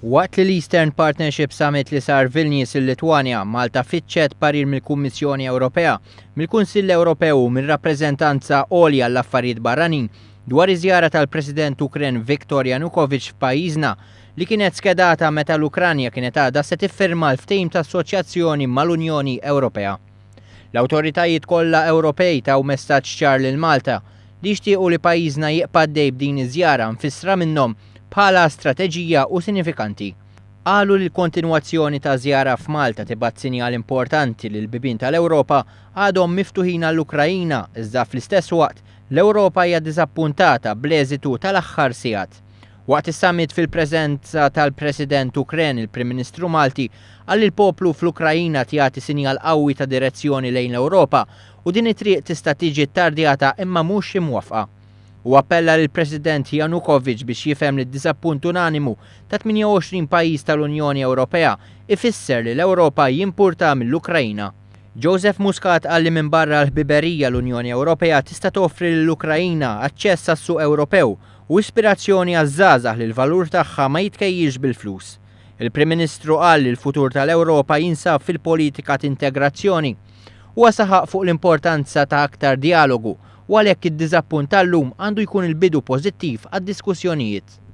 Waqt li l-Eastern Partnership Summit li sar Vilnius il-Litwanja, Malta fitxet parir mill-Kummissjoni Ewropea, mill-Kunsill Ewropew u mill-Rappreżentanza għolja għall-affarijiet barranin dwar iż-żjara tal-President Ukren Viktor Yanukovych f'pajjiżna li kienet skedata meta l-Ukranja kienet għadha se tiffirma l-ftehim ta' assoċjazzjoni mal-Unjoni Ewropea. L-awtoritajiet kollha Ewropej taw messaġġ ċar lil Malta li jixtiequ li pajjiżna jieqpa' dej b'din iż-żjara mfissra minnhom bħala strateġija u sinifikanti. Qalu li l-kontinwazzjoni ta' żjara f'Malta tibgħat sinjal importanti li l-bibien tal-Ewropa għadhom miftuħin għall-Ukrajina iżda fl-istess waqt l-Ewropa hija diżappuntata bl-eżitu tal-aħħar sigħat. Waqt is-summit fil-preżenza tal-President Ukren, il-Prim Ministru Malti qal li l-poplu fl-Ukrajina jagħti sinjal qawwi ta' direzzjoni lejn l-Ewropa u din it-triq tista' tiġi ttardjata imma mhux imwaffqa. U appella lill President Yanukovych biex jifhem li d-diżappunt unanimu ta' 28 pajjiż tal-Unjoni Ewropea ifisser li l-Ewropa jimpurta mill-Ukrajna. Joseph Muscat qal li minn barra l-ħbiberija l-Unjoni Ewropea tista' toffri lill-Ukrajna aċċess għas-suq Ewropew u ispirazzjoni għaż-żgħażagħ li l-valur tagħha ma jitkejjilx bil-flus. Il-Prim Ministru qal li l-futur tal-Ewropa jinsab fil-politika ta' integrazzjoni u saħaq fuq l-importanza ta' aktar dialogu u għalhekk id-diżappunt tal-lum għandu jkun il-bidu pożittiv għad-diskussjonijiet.